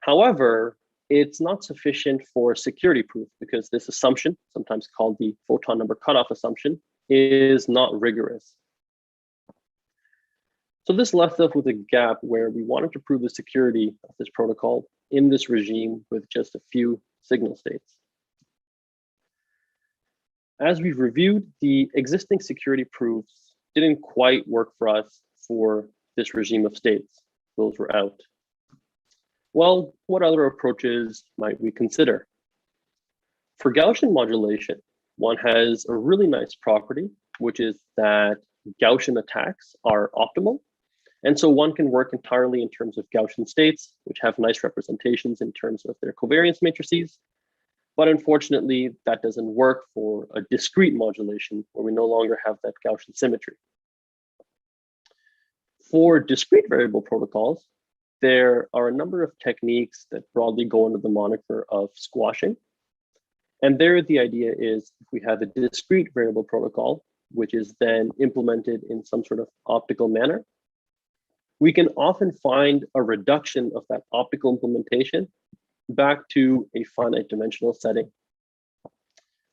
However, it's not sufficient for security proof because this assumption, sometimes called the photon number cutoff assumption, is not rigorous. So this left us with a gap where we wanted to prove the security of this protocol in this regime with just a few signal states. As we've reviewed, the existing security proofs didn't quite work for us for this regime of states. Those were out. Well, what other approaches might we consider? For Gaussian modulation, one has a really nice property, which is that Gaussian attacks are optimal. And so one can work entirely in terms of Gaussian states, which have nice representations in terms of their covariance matrices. But unfortunately, that doesn't work for a discrete modulation where we no longer have that Gaussian symmetry. For discrete variable protocols, there are a number of techniques that broadly go under the moniker of squashing. And there, the idea is if we have a discrete variable protocol, which is then implemented in some sort of optical manner, we can often find a reduction of that optical implementation back to a finite dimensional setting.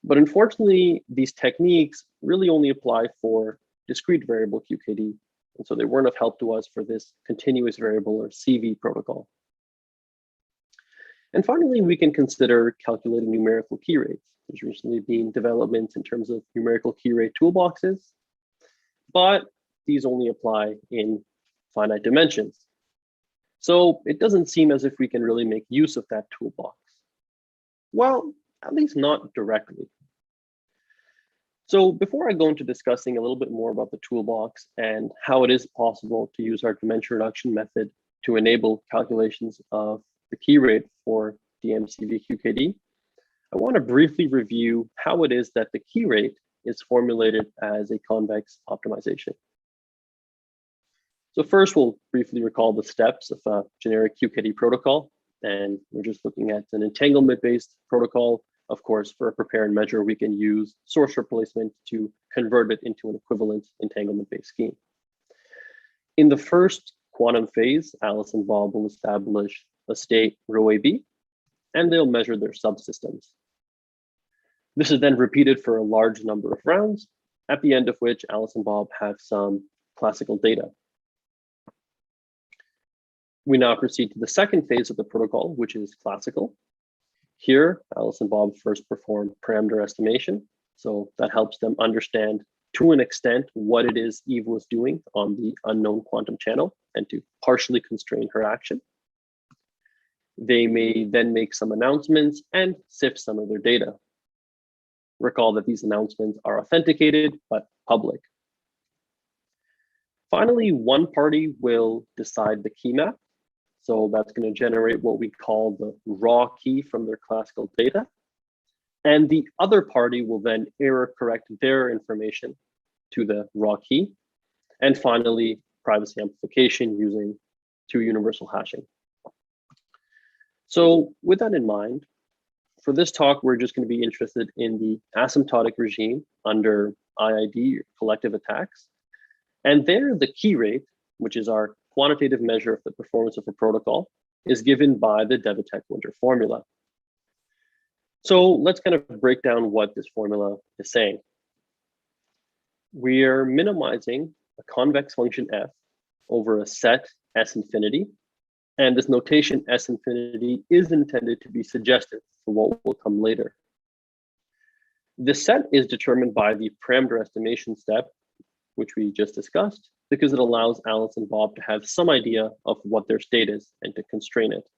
But unfortunately, these techniques really only apply for discrete variable QKD. And so they weren't of help to us for this continuous variable or CV protocol. And finally, we can consider calculating numerical key rates. There's recently been developments in terms of numerical key rate toolboxes, but these only apply in finite dimensions. So it doesn't seem as if we can really make use of that toolbox. Well, at least not directly. So before I go into discussing a little bit more about the toolbox and how it is possible to use our dimension reduction method to enable calculations of the key rate for DMCVQKD, I want to briefly review how it is that the key rate is formulated as a convex optimization. So first, we'll briefly recall the steps of a generic QKD protocol. And we're just looking at an entanglement-based protocol. Of course, for a prepare and measure, we can use source replacement to convert it into an equivalent entanglement-based scheme. In the first quantum phase, Alice and Bob will establish a state rho AB, and they'll measure their subsystems. This is then repeated for a large number of rounds, at the end of which Alice and Bob have some classical data. We now proceed to the second phase of the protocol, which is classical. Here, Alice and Bob first perform parameter estimation. So that helps them understand to an extent what it is Eve was doing on the unknown quantum channel and to partially constrain her action. They may then make some announcements and sift some of their data. Recall that these announcements are authenticated but public. Finally, one party will decide the key map. So that's going to generate what we call the raw key from their classical data. And the other party will then error correct their information to the raw key. And finally, privacy amplification using two universal hashing. So with that in mind, for this talk, we're just going to be interested in the asymptotic regime under IID, collective attacks. And there, the key rate, which is our quantitative measure of the performance of a protocol, is given by the Devetak-Winter formula. So let's kind of break down what this formula is saying. We are minimizing a convex function f over a set S infinity. And this notation S infinity is intended to be suggestive for what will come later. The set is determined by the parameter estimation step, which we just discussed, because it allows Alice and Bob to have some idea of what their state is and to constrain it.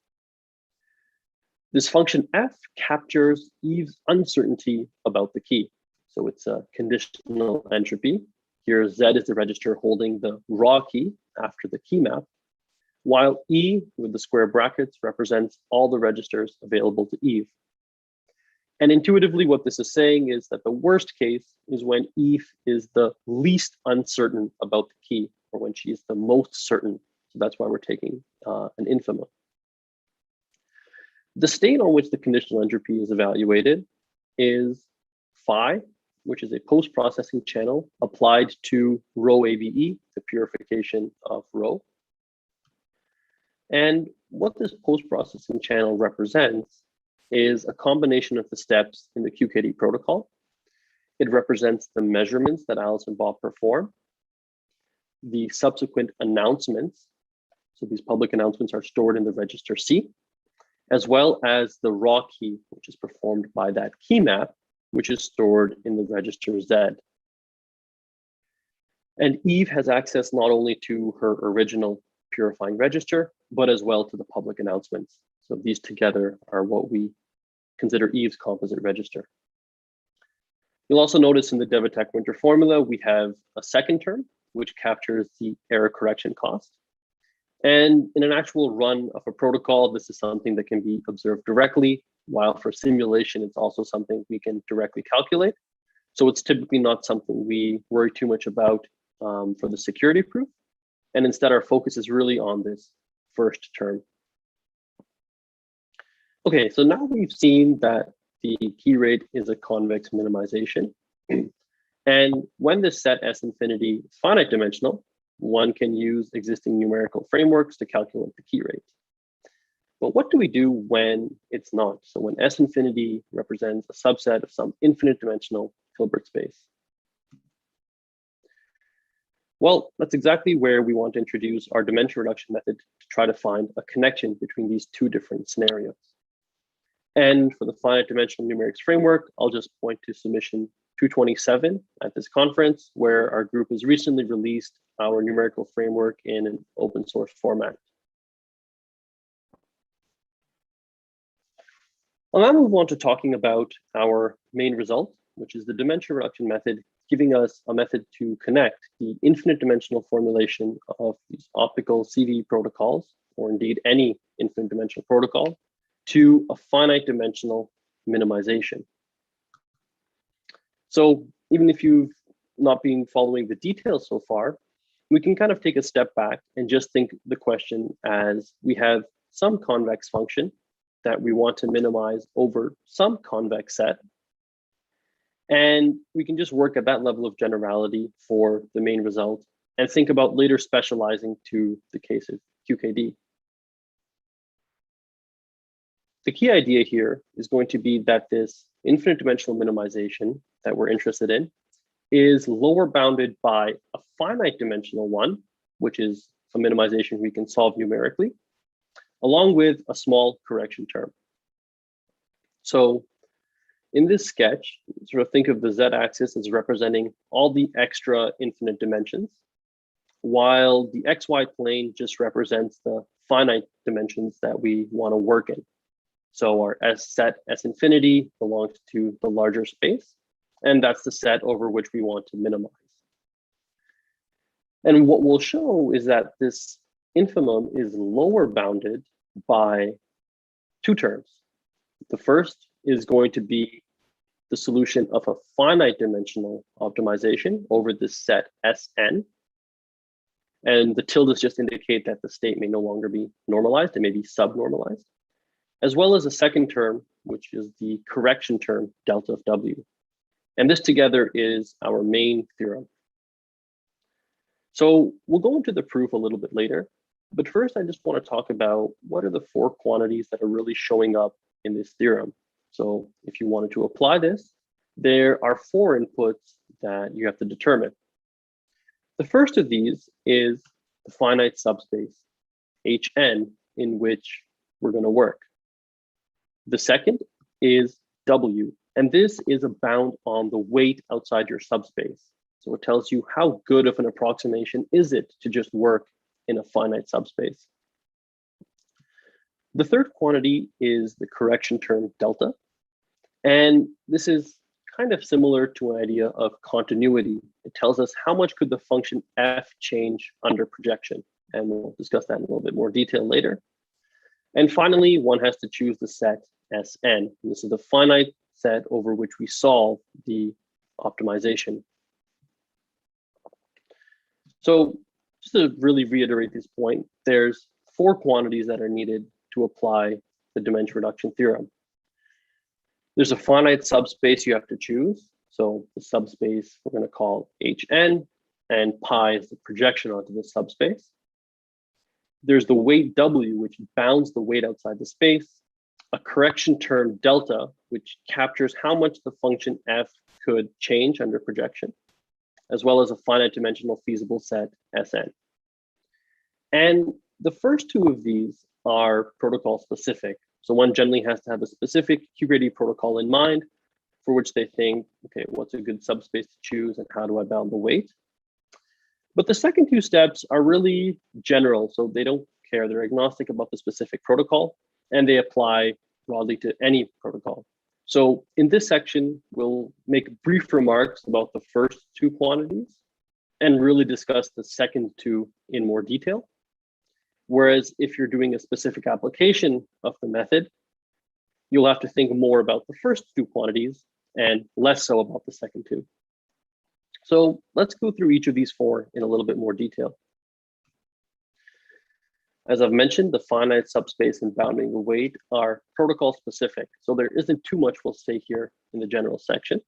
This function f captures Eve's uncertainty about the key. So it's a conditional entropy. Here, Z is the register holding the raw key after the key map, while E with the square brackets represents all the registers available to Eve. And intuitively, what this is saying is that the worst case is when Eve is the least uncertain about the key, or when she is the most certain. So that's why we're taking an infima. The state on which the conditional entropy is evaluated is phi, which is a post-processing channel applied to rho ABE, the purification of rho. And what this post-processing channel represents is a combination of the steps in the QKD protocol. It represents the measurements that Alice and Bob perform, the subsequent announcements. So these public announcements are stored in the register C, as well as the raw key, which is performed by that key map, which is stored in the register Z. And Eve has access not only to her original purifying register, but as well to the public announcements. So these together are what we consider Eve's composite register. You'll also notice in the Devetak-Winter formula, we have a second term, which captures the error correction cost. And in an actual run of a protocol, this is something that can be observed directly, while for simulation, it's also something we can directly calculate. So it's typically not something we worry too much about for the security proof. And instead, our focus is really on this first term. Okay, so now we've seen that the key rate is a convex minimization. And when this set S infinity is finite dimensional, one can use existing numerical frameworks to calculate the key rate. But what do we do when it's not? So when S infinity represents a subset of some infinite dimensional Hilbert space. Well, that's exactly where we want to introduce our dimension reduction method to try to find a connection between these two different scenarios. And for the finite dimensional numerics framework, I'll just point to submission 227 at this conference, where our group has recently released our numerical framework in an open source format. I'll now move on to talking about our main result, which is the dimension reduction method, giving us a method to connect the infinite dimensional formulation of these optical CV protocols, or indeed any infinite dimensional protocol, to a finite dimensional minimization. So even if you've not been following the details so far, we can kind of take a step back and just think the question as we have some convex function that we want to minimize over some convex set. And we can just work at that level of generality for the main result and think about later specializing to the case of QKD. The key idea here is going to be that this infinite dimensional minimization that we're interested in is lower bounded by a finite dimensional one, which is a minimization we can solve numerically, along with a small correction term. So in this sketch, sort of think of the z-axis as representing all the extra infinite dimensions, while the xy plane just represents the finite dimensions that we want to work in. So our S set S infinity belongs to the larger space, and that's the set over which we want to minimize. And what we'll show is that this infimum is lower bounded by two terms. The first is going to be the solution of a finite dimensional optimization over this set Sn. And the tildes just indicate that the state may no longer be normalized, it may be subnormalized, as well as a second term, which is the correction term delta of W. And this together is our main theorem. So we'll go into the proof a little bit later, but first I just want to talk about what are the four quantities that are really showing up in this theorem. So if you wanted to apply this, there are four inputs that you have to determine. The first of these is the finite subspace, Hn, in which we're going to work. The second is W, and this is a bound on the weight outside your subspace. So it tells you how good of an approximation is it to just work in a finite subspace. The third quantity is the correction term delta. And this is kind of similar to an idea of continuity. It tells us how much could the function f change under projection. And we'll discuss that in a little bit more detail later. And finally, one has to choose the set Sn. This is the finite set over which we solve the optimization. So just to really reiterate this point, there's four quantities that are needed to apply the dimension reduction theorem. There's a finite subspace you have to choose. So the subspace we're going to call Hn, and pi is the projection onto the subspace. There's the weight W, which bounds the weight outside the space, a correction term delta, which captures how much the function f could change under projection, as well as a finite dimensional feasible set Sn. And the first two of these are protocol specific. So one generally has to have a specific QKD protocol in mind for which they think, okay, what's a good subspace to choose and how do I bound the weight? But the second two steps are really general, so they don't care. They're agnostic about the specific protocol, and they apply broadly to any protocol. So in this section, we'll make brief remarks about the first two quantities and really discuss the second two in more detail. Whereas if you're doing a specific application of the method, you'll have to think more about the first two quantities and less so about the second two. So let's go through each of these four in a little bit more detail. As I've mentioned, the finite, subspace, and bounding the weight are protocol specific. So there isn't too much we'll say here in the general section.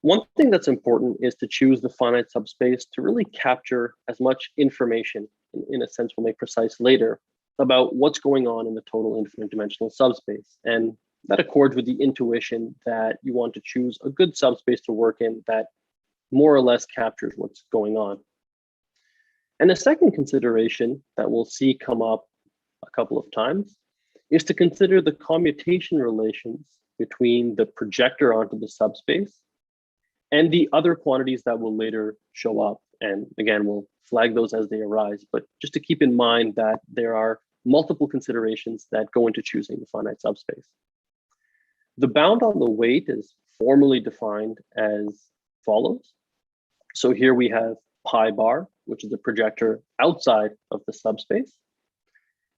One thing that's important is to choose the finite subspace to really capture as much information, in a sense we'll make precise later, about what's going on in the total infinite dimensional subspace. And that accords with the intuition that you want to choose a good subspace to work in that more or less captures what's going on. And the second consideration that we'll see come up a couple of times is to consider the commutation relations between the projector onto the subspace and the other quantities that will later show up. And again, we'll flag those as they arise, but just to keep in mind that there are multiple considerations that go into choosing the finite subspace. The bound on the weight is formally defined as follows. So here we have pi bar, which is a projector outside of the subspace.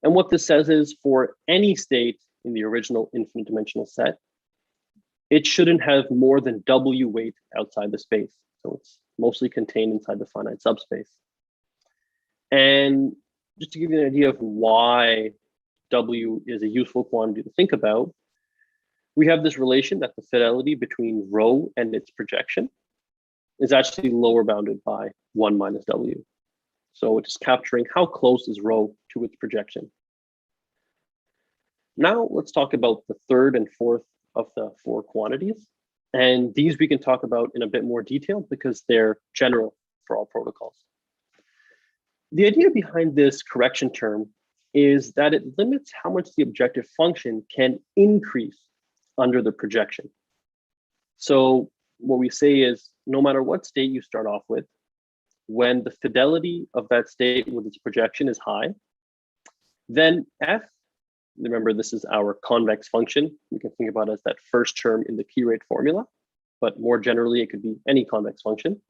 And what this says is for any state in the original infinite dimensional set, it shouldn't have more than W weight outside the space. So it's mostly contained inside the finite subspace. And just to give you an idea of why W is a useful quantity to think about, we have this relation that the fidelity between rho and its projection is actually lower bounded by 1 minus W. So it's capturing how close is rho to its projection. Now let's talk about the third and fourth of the four quantities. And these we can talk about in a bit more detail because they're general for all protocols. The idea behind this correction term is that it limits how much the objective function can increase under the projection. So what we say is no matter what state you start off with, when the fidelity of that state with its projection is high, then f, remember this is our convex function, we can think about it as that first term in the QRate formula, but more generally it could be any convex function.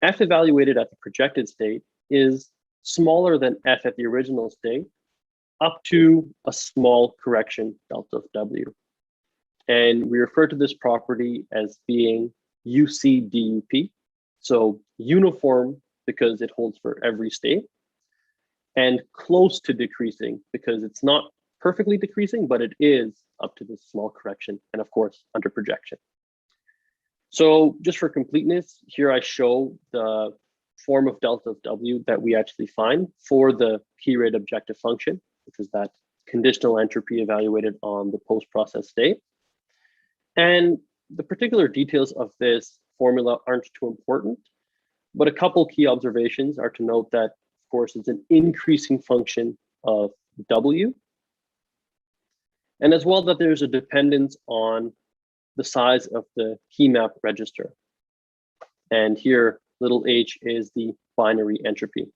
F evaluated at the projected state is smaller than f at the original state up to a small correction delta of W. And we refer to this property as being UC DUP. So uniform because it holds for every state, and close to decreasing because it's not perfectly decreasing, but it is up to this small correction, and of course, under projection. So just for completeness, here I show the form of delta of W that we actually find for the key rate objective function, which is that conditional entropy evaluated on the post-process state. And the particular details of this formula aren't too important, but a couple key observations are to note that, of course, it's an increasing function of W, and as well that there's a dependence on the size of the key map register. And here, little h is the binary entropy.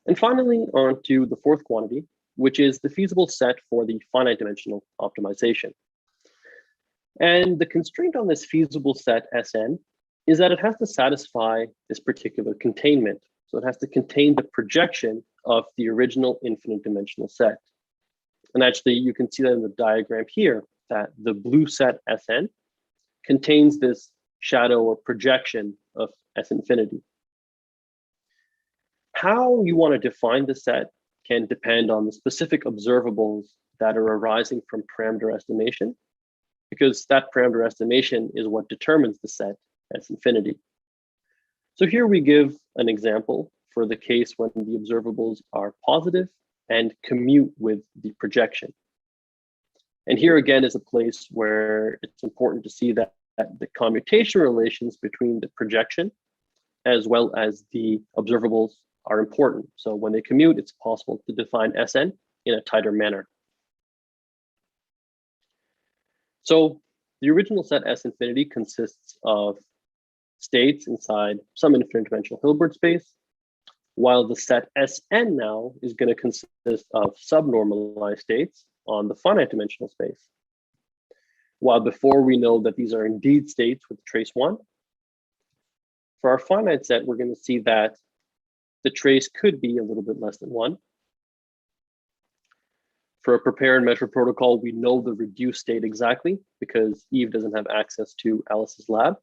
And finally, on to the fourth quantity, which is the feasible set for the finite dimensional optimization. And the constraint on this feasible set Sn is that it has to satisfy this particular containment. So it has to contain the projection of the original infinite dimensional set. And actually, you can see that in the diagram here, that the blue set Sn contains this shadow or projection of S infinity. How you want to define the set can depend on the specific observables that are arising from parameter estimation, because that parameter estimation is what determines the set S infinity. So here we give an example for the case when the observables are positive and commute with the projection. And here again is a place where it's important to see that the commutation relations between the projection as well as the observables are important. So when they commute, it's possible to define Sn in a tighter manner. So the original set S infinity consists of states inside some infinite dimensional Hilbert space, while the set Sn now is going to consist of subnormalized states on the finite dimensional space. While before we know that these are indeed states with trace 1, for our finite set, we're going to see that the trace could be a little bit less than 1. For a prepare and measure protocol, we know the reduced state exactly because Eve doesn't have access to Alice's lab.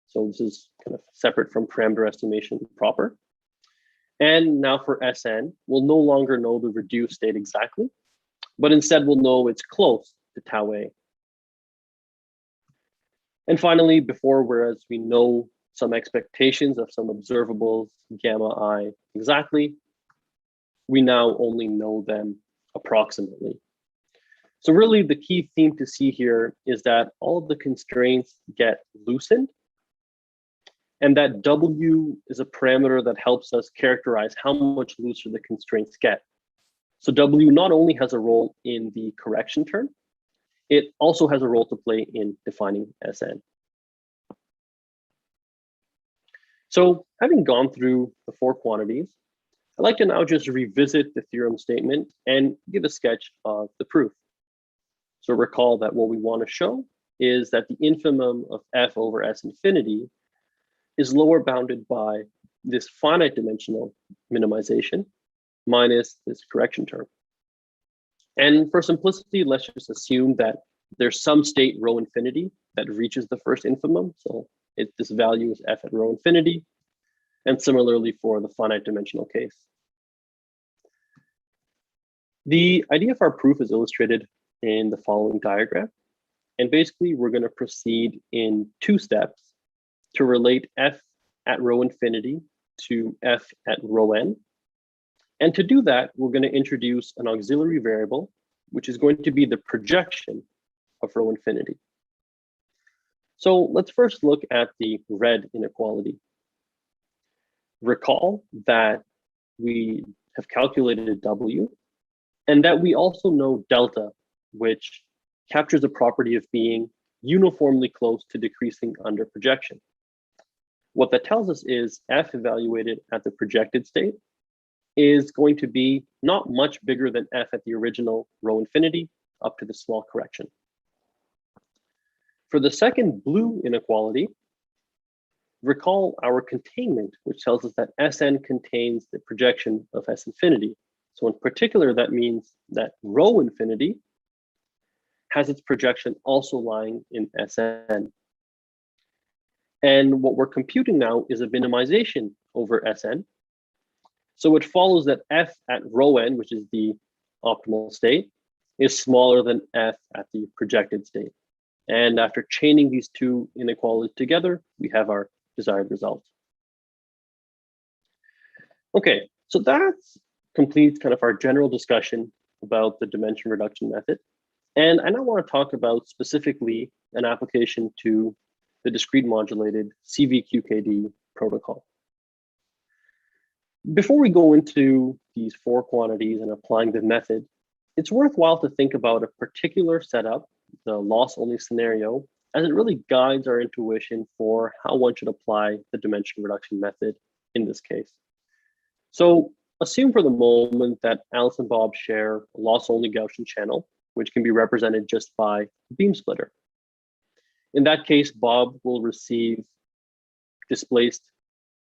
So this is kind of separate from parameter estimation proper. And now for Sn, we'll no longer know the reduced state exactly, but instead we'll know it's close to tau A. And finally, before, whereas we know some expectations of some observables, gamma I exactly, we now only know them approximately. So really the key theme to see here is that all of the constraints get loosened, and that W is a parameter that helps us characterize how much looser the constraints get. So W not only has a role in the correction term, it also has a role to play in defining Sn. So having gone through the 4 quantities, I'd like to now just revisit the theorem statement and give a sketch of the proof. So recall that what we want to show is that the infimum of f over S infinity is lower bounded by this finite dimensional minimization minus this correction term. And for simplicity, let's just assume that there's some state rho infinity that reaches the first infimum. So this value is f at rho infinity. And similarly for the finite dimensional case. The idea of our proof is illustrated in the following diagram. And basically, we're going to proceed in 2 steps to relate f at rho infinity to f at rho n. And to do that, we're going to introduce an auxiliary variable, which is going to be the projection of rho infinity. So let's first look at the red inequality. Recall that we have calculated W and that we also know delta, which captures the property of being uniformly close to decreasing under projection. What that tells us is f evaluated at the projected state is going to be not much bigger than f at the original rho infinity up to the small correction. For the second blue inequality, recall our containment, which tells us that Sn contains the projection of S infinity. So in particular, that means that rho infinity has its projection also lying in Sn. And what we're computing now is a minimization over Sn. So it follows that f at rho n, which is the optimal state, is smaller than f at the projected state. And after chaining these 2 inequalities together, we have our desired result. Okay, so that completes kind of our general discussion about the dimension reduction method. And I now want to talk about specifically an application to the discrete modulated CVQKD protocol. Before we go into these 4 quantities and applying the method, it's worthwhile to think about a particular setup, the loss-only scenario, as it really guides our intuition for how one should apply the dimension reduction method in this case. So assume for the moment that Alice and Bob share a loss-only Gaussian channel, which can be represented just by a beam splitter. In that case, Bob will receive displaced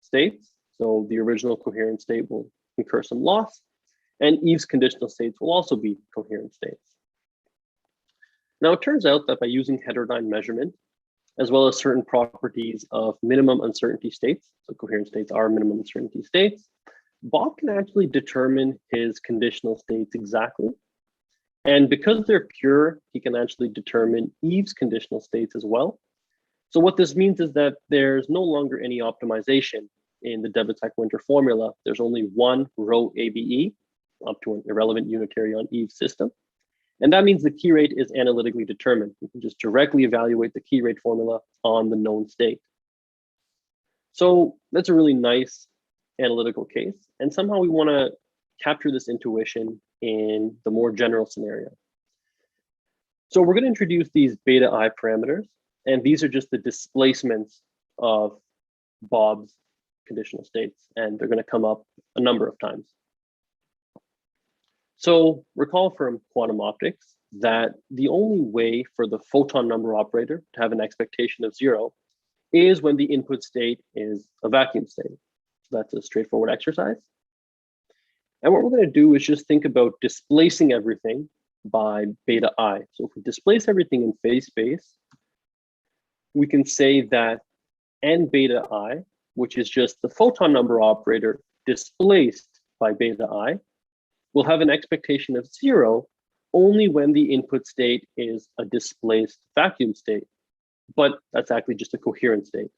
states. So the original coherent state will incur some loss, and Eve's conditional states will also be coherent states. Now, it turns out that by using heterodyne measurement, as well as certain properties of minimum uncertainty states, so coherent states are minimum uncertainty states, Bob can actually determine his conditional states exactly. And because they're pure, he can actually determine Eve's conditional states as well. So what this means is that there's no longer any optimization in the Devetak-Winter formula, there's only one row ABE up to an irrelevant unitary on Eve system. And that means the key rate is analytically determined. We can just directly evaluate the key rate formula on the known state. So that's a really nice analytical case. And somehow we want to capture this intuition in the more general scenario. So we're going to introduce these beta I parameters, and these are just the displacements of Bob's conditional states, and they're going to come up a number of times. So recall from quantum optics that the only way for the photon number operator to have an expectation of 0 is when the input state is a vacuum state. So that's a straightforward exercise. And what we're going to do is just think about displacing everything by beta I. So if we displace everything in phase space, we can say that n beta I, which is just the photon number operator displaced by beta I, will have an expectation of 0 only when the input state is a displaced vacuum state. But that's actually just a coherent state.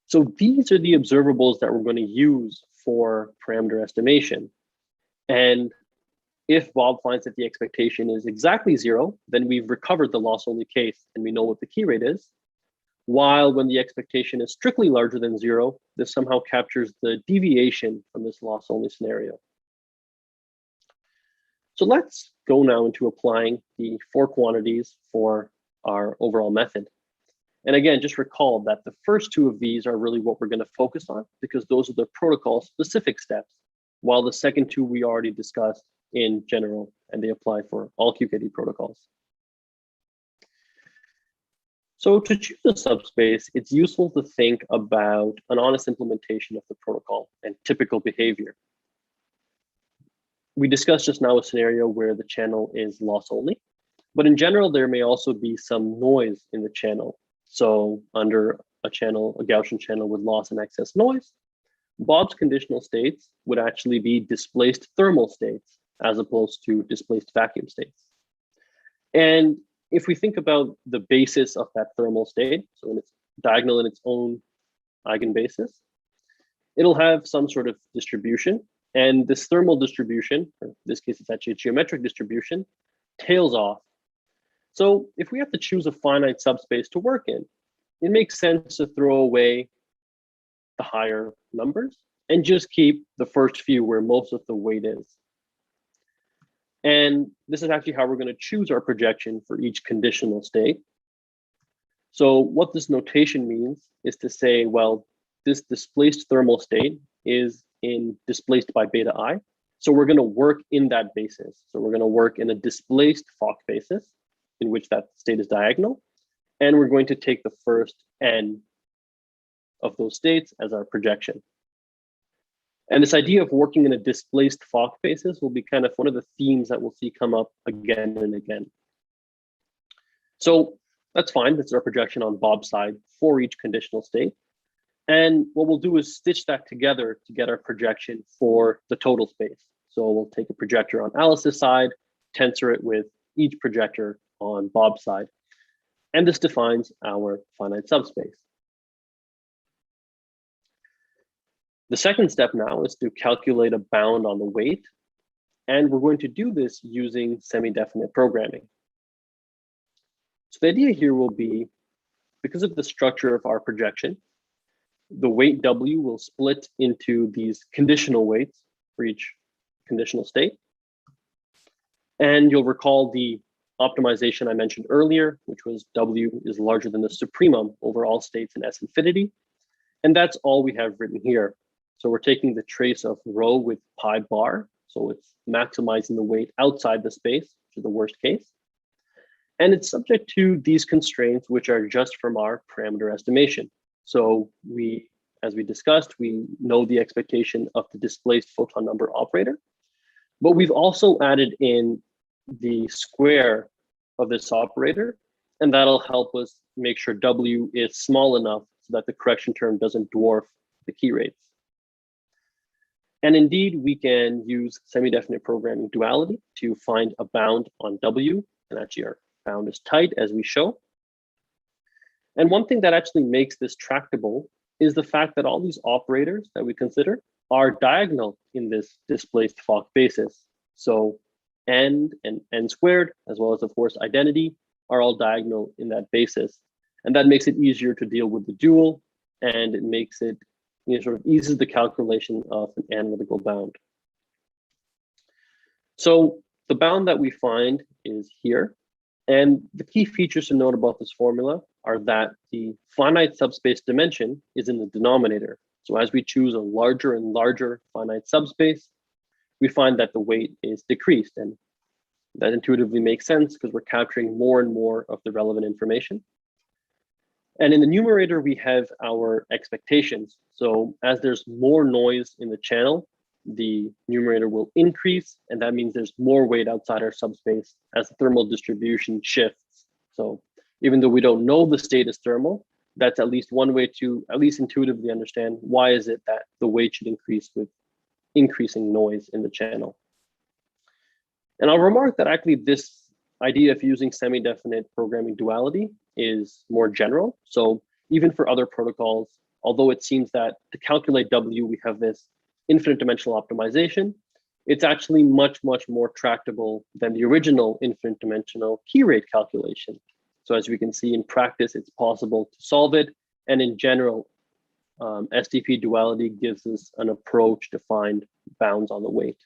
So these are the observables that we're going to use for parameter estimation. And if Bob finds that the expectation is exactly 0, then we've recovered the loss only case and we know what the key rate is. While when the expectation is strictly larger than 0, this somehow captures the deviation from this loss only scenario. So let's go now into applying the 4 quantities for our overall method. And again, just recall that the first 2 of these are really what we're going to focus on because those are the protocol specific steps, while the second 2 we already discussed in general, and they apply for all QKD protocols. So to choose a subspace, it's useful to think about an honest implementation of the protocol and typical behavior. We discussed just now a scenario where the channel is loss only, but in general, there may also be some noise in the channel. So under a Gaussian channel with loss and excess noise, Bob's conditional states would actually be displaced thermal states as opposed to displaced vacuum states. And if we think about the basis of that thermal state, so when it's diagonal in its own eigenbasis, it'll have some sort of distribution. And this thermal distribution, or in this case, it's actually a geometric distribution, tails off. So if we have to choose a finite subspace to work in, it makes sense to throw away the higher numbers and just keep the first few where most of the weight is. And this is actually how we're going to choose our projection for each conditional state. So what this notation means is to say, well, this displaced thermal state is displaced by beta I. So we're going to work in that basis. So we're going to work in a displaced Fock basis in which that state is diagonal. And we're going to take the first n of those states as our projection. And this idea of working in a displaced Fock basis will be kind of one of the themes that we'll see come up again and again. So that's fine. That's our projection on Bob's side for each conditional state. And what we'll do is stitch that together to get our projection for the total space. So we'll take a projector on Alice's side, tensor it with each projector on Bob's side. And this defines our finite subspace. The second step now is to calculate a bound on the weight. And we're going to do this using semi-definite programming. So the idea here will be, because of the structure of our projection, the weight W will split into these conditional weights for each conditional state. And you'll recall the optimization I mentioned earlier, which was W is larger than the supremum over all states in S infinity. And that's all we have written here. So we're taking the trace of rho with pi bar. So it's maximizing the weight outside the space, which is the worst case. And it's subject to these constraints, which are just from our parameter estimation. So as we discussed, we know the expectation of the displaced photon number operator, but we've also added in the square of this operator, and that'll help us make sure W is small enough so that the correction term doesn't dwarf the key rates. And indeed, we can use semi-definite programming duality to find a bound on W, and actually our bound is tight as we show. And one thing that actually makes this tractable is the fact that all these operators that we consider are diagonal in this displaced Fock basis. So n and n squared, as well as of course identity, are all diagonal in that basis. And that makes it easier to deal with the dual, and it makes it, sort of eases the calculation of an analytical bound. So the bound that we find is here. And the key features to note about this formula are that the finite subspace dimension is in the denominator. So as we choose a larger and larger finite subspace, we find that the weight is decreased. And that intuitively makes sense because we're capturing more and more of the relevant information. And in the numerator, we have our expectations. So as there's more noise in the channel, the numerator will increase, and that means there's more weight outside our subspace as the thermal distribution shifts. So even though we don't know the state is thermal, that's at least one way to at least intuitively understand why is it that the weight should increase with increasing noise in the channel. And I'll remark that actually this idea of using semi-definite programming duality is more general. So even for other protocols, although it seems that to calculate W, we have this infinite dimensional optimization, it's actually much, much more tractable than the original infinite dimensional key rate calculation. So as we can see in practice, it's possible to solve it. And in general, SDP duality gives us an approach to find bounds on the weight.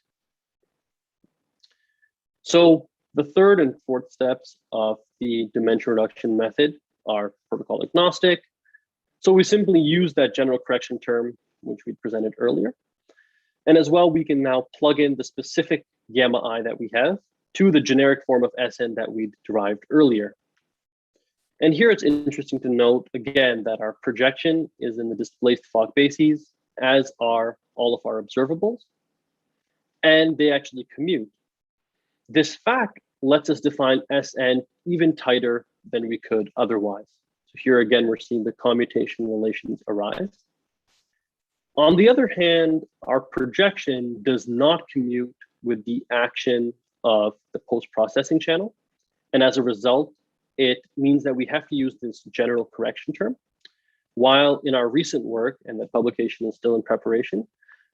So the third and fourth steps of the dimension reduction method are protocol agnostic. So we simply use that general correction term, which we presented earlier. And as well, we can now plug in the specific gamma I that we have to the generic form of Sn that we derived earlier. And here it's interesting to note, again, that our projection is in the displaced Fock bases, as are all of our observables, and they actually commute. This fact lets us define Sn even tighter than we could otherwise. So here again, we're seeing the commutation relations arise. On the other hand, our projection does not commute with the action of the post-processing channel. And as a result, it means that we have to use this general correction term. While in our recent work, and the publication is still in preparation,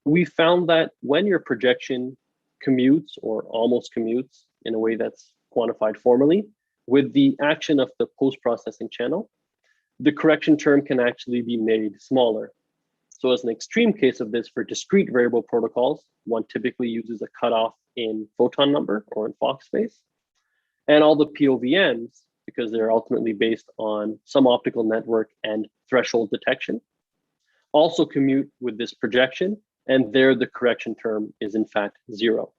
we found that when your projection commutes or almost commutes in a way that's quantified formally with the action of the post-processing channel, the correction term can actually be made smaller. So as an extreme case of this for discrete variable protocols, one typically uses a cutoff in photon number or in Fock space. And all the POVMs, because they're ultimately based on some optical network and threshold detection, also commute with this projection, and there the correction term is in fact 0.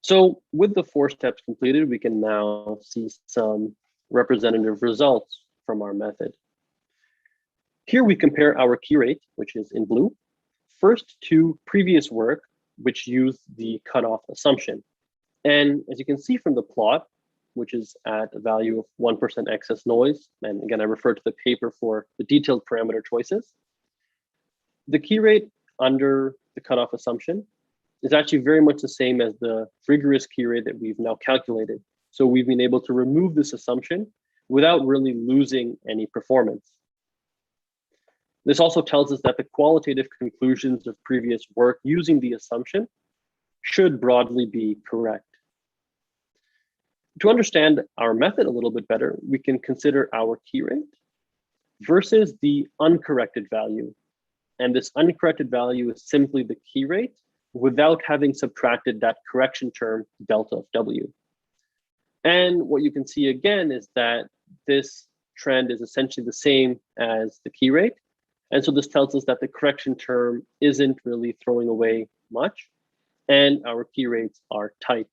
So with the 4 steps completed, we can now see some representative results from our method. Here we compare our key rate, which is in blue, first to previous work, which used the cutoff assumption. And as you can see from the plot, which is at a value of 1% excess noise, and again, I refer to the paper for the detailed parameter choices, the key rate under the cutoff assumption is actually very much the same as the rigorous key rate that we've now calculated. So we've been able to remove this assumption without really losing any performance. This also tells us that the qualitative conclusions of previous work using the assumption should broadly be correct. To understand our method a little bit better, we can consider our key rate versus the uncorrected value. And this uncorrected value is simply the key rate without having subtracted that correction term delta of W. And what you can see again is that this trend is essentially the same as the key rate. And so this tells us that the correction term isn't really throwing away much, and our key rates are tight.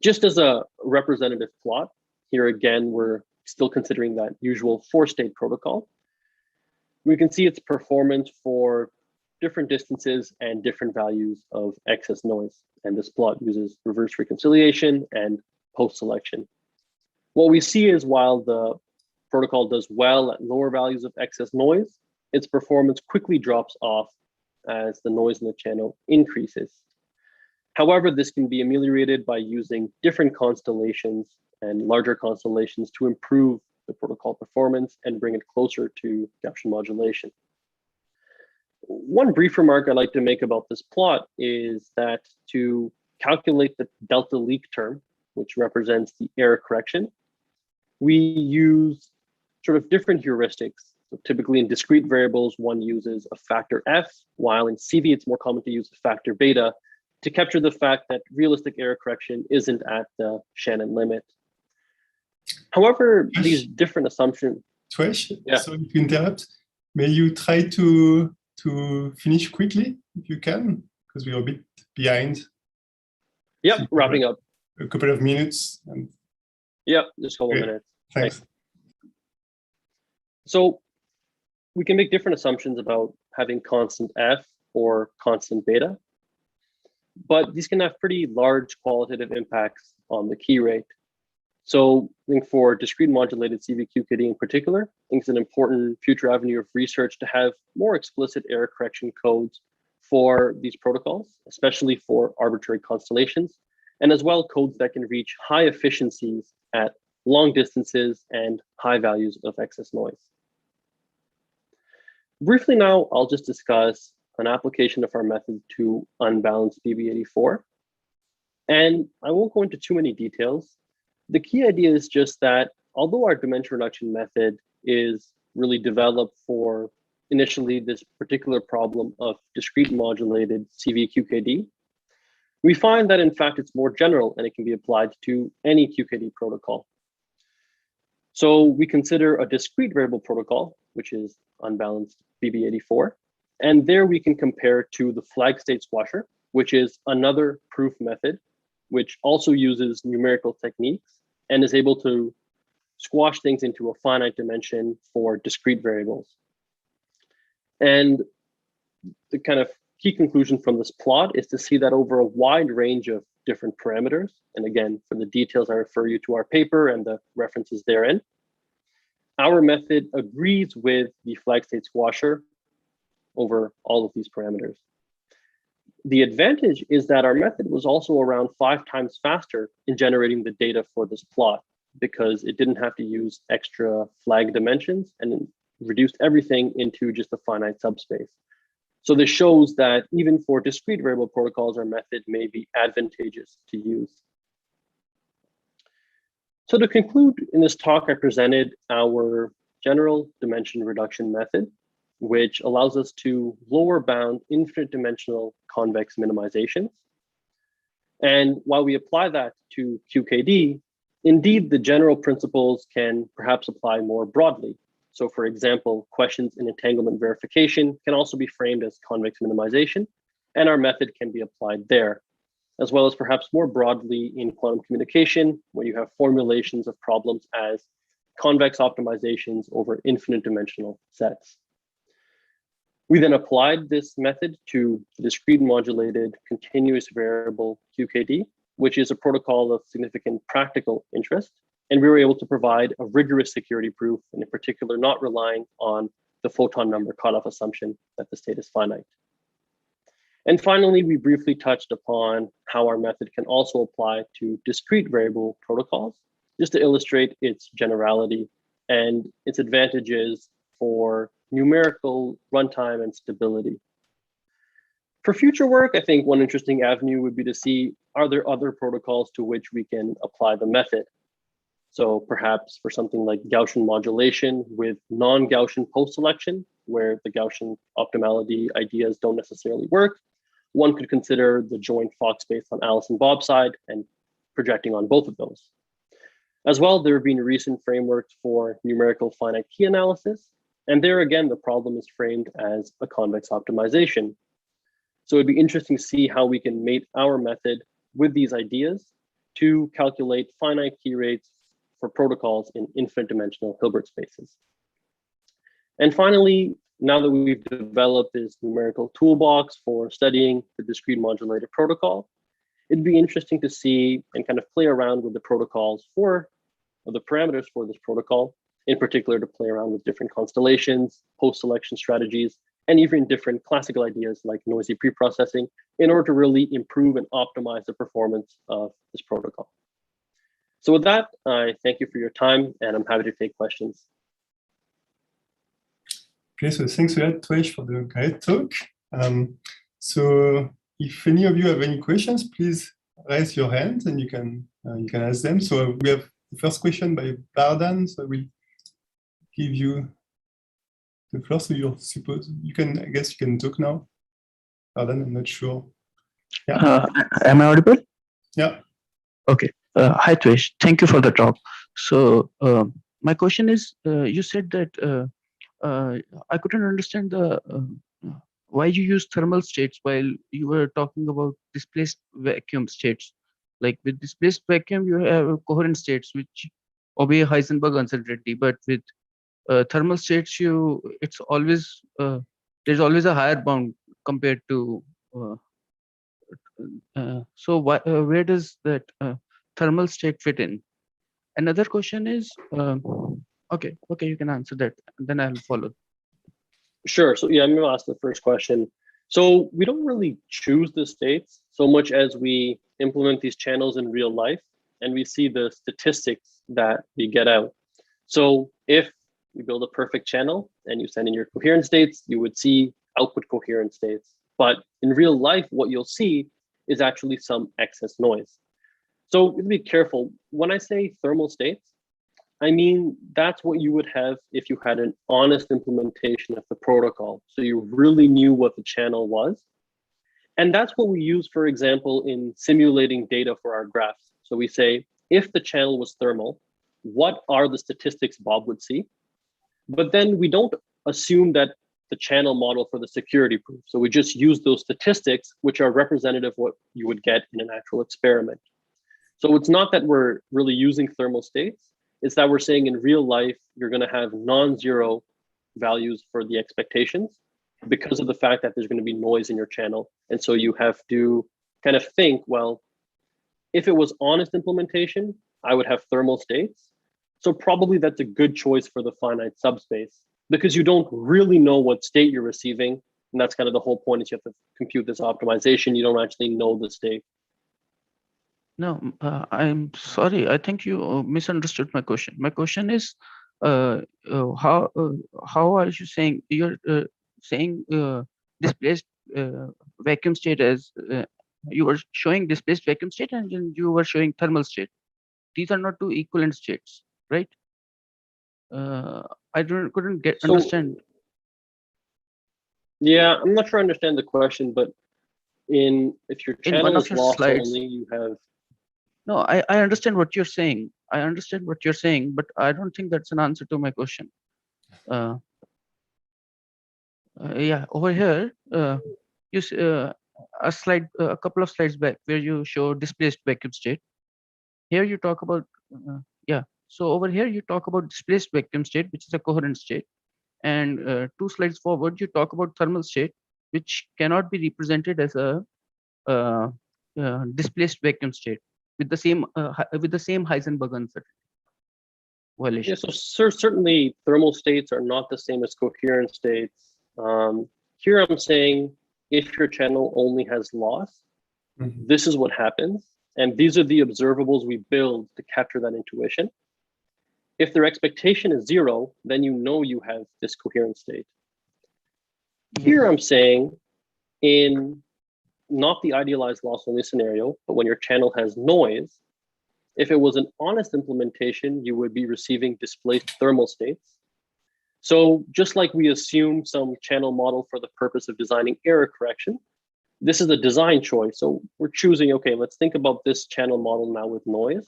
Just as a representative plot, here again, we're still considering that usual 4-state protocol. We can see its performance for different distances and different values of excess noise. And this plot uses reverse reconciliation and post-selection. What we see is while the protocol does well at lower values of excess noise, its performance quickly drops off as the noise in the channel increases. However, this can be ameliorated by using different constellations and larger constellations to improve the protocol performance and bring it closer to Gaussian modulation. One brief remark I'd like to make about this plot is that to calculate the delta leak term, which represents the error correction, we use sort of different heuristics. So typically in discrete variables, one uses a factor f, while in CV, it's more common to use a factor beta to capture the fact that realistic error correction isn't at the Shannon limit. However, these different assumptions. Twesh, sorry to interrupt. May you try to finish quickly if you can, because we are a bit behind. Yep, wrapping up. A couple of minutes. And... Yep, just a couple of minutes. Thanks. So we can make different assumptions about having constant f or constant beta, but these can have pretty large qualitative impacts on the key rate. So I think for discrete modulated CVQKD in particular, I think it's an important future avenue of research to have more explicit error correction codes for these protocols, especially for arbitrary constellations, and as well codes that can reach high efficiencies at long distances and high values of excess noise. Briefly now, I'll just discuss an application of our method to unbalanced BB84. And I won't go into too many details. The key idea is just that although our dimension reduction method is really developed for initially this particular problem of discrete modulated CVQKD, we find that in fact it's more general and it can be applied to any QKD protocol. So we consider a discrete variable protocol, which is unbalanced BB84, and there we can compare to the flag state squasher, which is another proof method, which also uses numerical techniques and is able to squash things into a finite dimension for discrete variables. And the kind of key conclusion from this plot is to see that over a wide range of different parameters, and again, for the details, I refer you to our paper and the references therein, our method agrees with the flag state squasher over all of these parameters. The advantage is that our method was also around 5 times faster in generating the data for this plot because it didn't have to use extra flag dimensions and it reduced everything into just a finite subspace. So this shows that even for discrete variable protocols, our method may be advantageous to use. So to conclude, in this talk, I presented our general dimension reduction method, which allows us to lower bound infinite dimensional convex minimizations. And while we apply that to QKD, indeed, the general principles can perhaps apply more broadly. So for example, questions in entanglement verification can also be framed as convex minimization, and our method can be applied there, as well as perhaps more broadly in quantum communication, where you have formulations of problems as convex optimizations over infinite dimensional sets. We then applied this method to the discrete modulated continuous variable QKD, which is a protocol of significant practical interest. And we were able to provide a rigorous security proof, and in particular, not relying on the photon number cutoff assumption that the state is finite. And finally, we briefly touched upon how our method can also apply to discrete variable protocols, just to illustrate its generality and its advantages for numerical runtime and stability. For future work, I think one interesting avenue would be to see, are there other protocols to which we can apply the method? So perhaps for something like Gaussian modulation with non-Gaussian post-selection, where the Gaussian optimality ideas don't necessarily work, one could consider the joint Fock space on Alice and Bob's side and projecting on both of those. As well, there have been recent frameworks for numerical finite key analysis. And there again, the problem is framed as a convex optimization. So it'd be interesting to see how we can mate our method with these ideas to calculate finite key rates for protocols in infinite dimensional Hilbert spaces. And finally, now that we've developed this numerical toolbox for studying the discrete modulated protocol, it'd be interesting to see and kind of play around with the protocols for, or the parameters for this protocol, in particular to play around with different constellations, post-selection strategies, and even different classical ideas like noisy preprocessing in order to really improve and optimize the performance of this protocol. So with that, I thank you for your time, and I'm happy to take questions. Okay, so thanks a lot, Twesh, for the great talk. So if any of you have any questions, please raise your hand and you can ask them. So we have the first question by Bardan. So I will give you the floor. So you suppose you can, I guess you can talk now. Bardan, I'm not sure. Yeah. Am I audible? Yeah. Okay. Hi, Twesh. Thank you for the talk. So my question is, you said that I couldn't understand the why you use thermal states while you were talking about displaced vacuum states. Like with displaced vacuum, you have coherent states which obey Heisenberg uncertainty, but with thermal states, it's always there's always a higher bound compared to. So where does that thermal state fit in? Another question is, okay, you can answer that, and then I'll follow. Sure. So yeah, I'm going to ask the first question. So we don't really choose the states so much as we implement these channels in real life, and we see the statistics that we get out. So if you build a perfect channel and you send in your coherent states, you would see output coherent states. But in real life, what you'll see is actually some excess noise. So be careful. When I say thermal states, I mean, that's what you would have if you had an honest implementation of the protocol. So you really knew what the channel was. And that's what we use, for example, in simulating data for our graphs. So we say, if the channel was thermal, what are the statistics Bob would see? But then we don't assume that the channel model for the security proof. So we just use those statistics, which are representative of what you would get in an actual experiment. So it's not that we're really using thermal states, it's that we're saying in real life, you're going to have non-zero values for the expectations because of the fact that there's going to be noise in your channel. And so you have to kind of think, well, if it was honest implementation, I would have thermal states. So probably that's a good choice for the finite subspace because you don't really know what state you're receiving. And that's kind of the whole point is you have to compute this optimization. You don't actually know the state. No, I'm sorry. I think you misunderstood my question. My question is, how are you saying you're saying displaced vacuum state as you were showing displaced vacuum state and then you were showing thermal state. These are not two equivalent states, right? I couldn't understand. Yeah, I'm not sure I understand the question, but if your channel is lost only, you have. No, I understand what you're saying. I understand what you're saying, but I don't think that's an answer to my question. Yeah, over here, you a couple of slides back where you show displaced vacuum state. Here you talk about, yeah. So over here you talk about displaced vacuum state, which is a coherent state. And 2 slides forward, you talk about thermal state, which cannot be represented as a displaced vacuum state with the same Heisenberg uncertainty violation. Yeah, so certainly thermal states are not the same as coherent states. Here I'm saying if your channel only has loss, this is what happens. And these are the observables we build to capture that intuition. If their expectation is 0, then you know you have this coherent state. Here I'm saying in not the idealized loss only scenario, but when your channel has noise, if it was an honest implementation, you would be receiving displaced thermal states. So just like we assume some channel model for the purpose of designing error correction, this is a design choice. So we're choosing, okay, let's think about this channel model now with noise.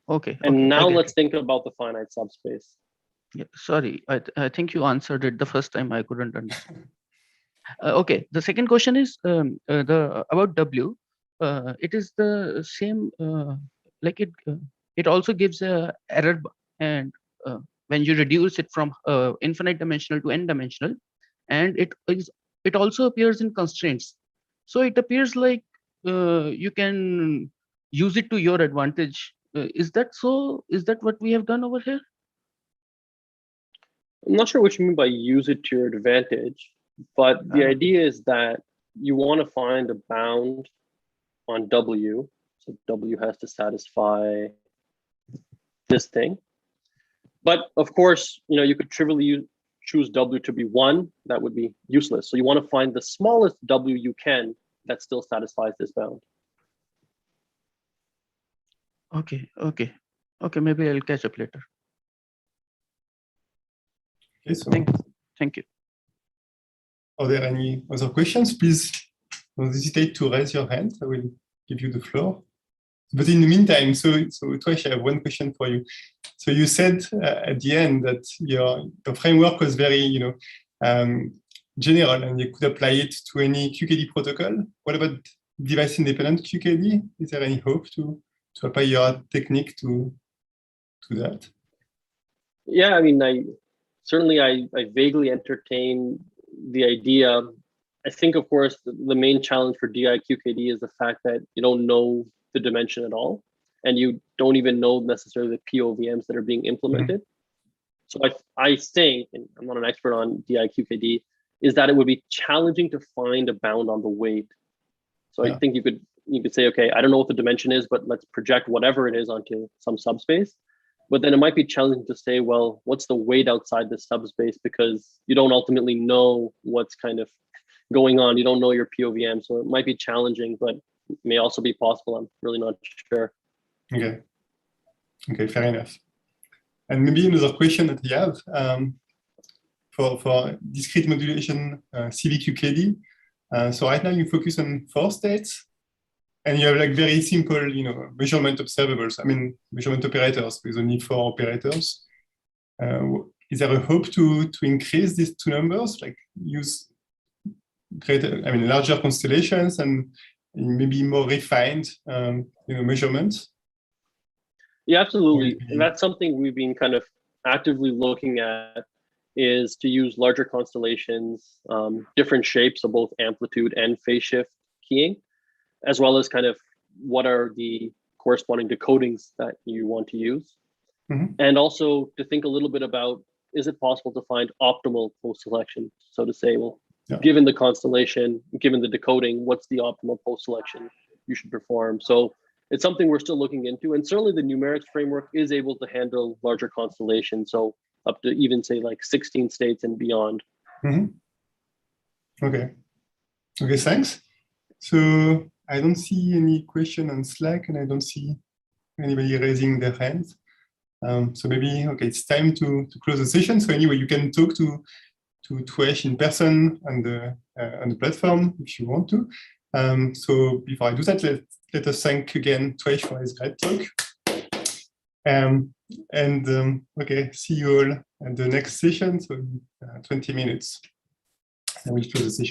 Okay. And now let's think about the finite subspace. Yeah, sorry, I think you answered it the first time. I couldn't understand. Okay, the second question is about W. It is the same, like it also gives a error, and when you reduce it from infinite dimensional to n dimensional, and it also appears in constraints. So it appears like you can use it to your advantage. Is that so? Is that what we have done over here? I'm not sure what you mean by use it to your advantage, but the idea is that you want to find a bound on W. So W has to satisfy this thing. But of course, you could trivially choose W to be 1. That would be useless. So you want to find the smallest W you can that still satisfies this bound. Okay. Maybe I'll catch up later. Okay, so Thank you. Are there any other questions? Please don't hesitate to raise your hand. I will give you the floor. But in the meantime, so Twesh, I have one question for you. So you said at the end that your framework was very, general, and you could apply it to any QKD protocol. What about device-independent QKD? Is there any hope to apply your technique to that? Yeah, I mean, I vaguely entertain the idea. I think, of course, the main challenge for DI-QKD is the fact that you don't know the dimension at all, and you don't even know necessarily the POVMs that are being implemented. So I think, and I'm not an expert on DI-QKD, is that it would be challenging to find a bound on the weight. So I think you could say, okay, I don't know what the dimension is, but let's project whatever it is onto some subspace. But then it might be challenging to say, well, what's the weight outside this subspace? Because you don't ultimately know what's kind of going on. You don't know your POVM. So it might be challenging, but it may also be possible. I'm really not sure. Okay, fair enough. And maybe another question that you have for discrete modulation CVQKD. So right now you focus on 4 states, and you have like very simple, measurement observables. I mean, measurement operators with only 4 operators. Is there a hope to increase these 2 numbers, like use larger constellations and maybe more refined, measurements? Yeah, absolutely. And that's something we've been kind of actively looking at, is to use larger constellations, different shapes of both amplitude and phase shift keying, as well as kind of what are the corresponding decodings that you want to use. And also to think a little bit about, is it possible to find optimal post-selection? So to say, well, given the constellation, given the decoding, what's the optimal post-selection you should perform? So it's something we're still looking into. And certainly the numerics framework is able to handle larger constellations. So up to even say like 16 states and beyond. Okay, thanks. So I don't see any question on Slack, and I don't see anybody raising their hands. So maybe, it's time to close the session. So anyway, you can talk to Twesh in person on the platform if you want to. So before I do that, let us thank again Twesh for his great talk. See you all at the next session, so 20 minutes. I will close the session.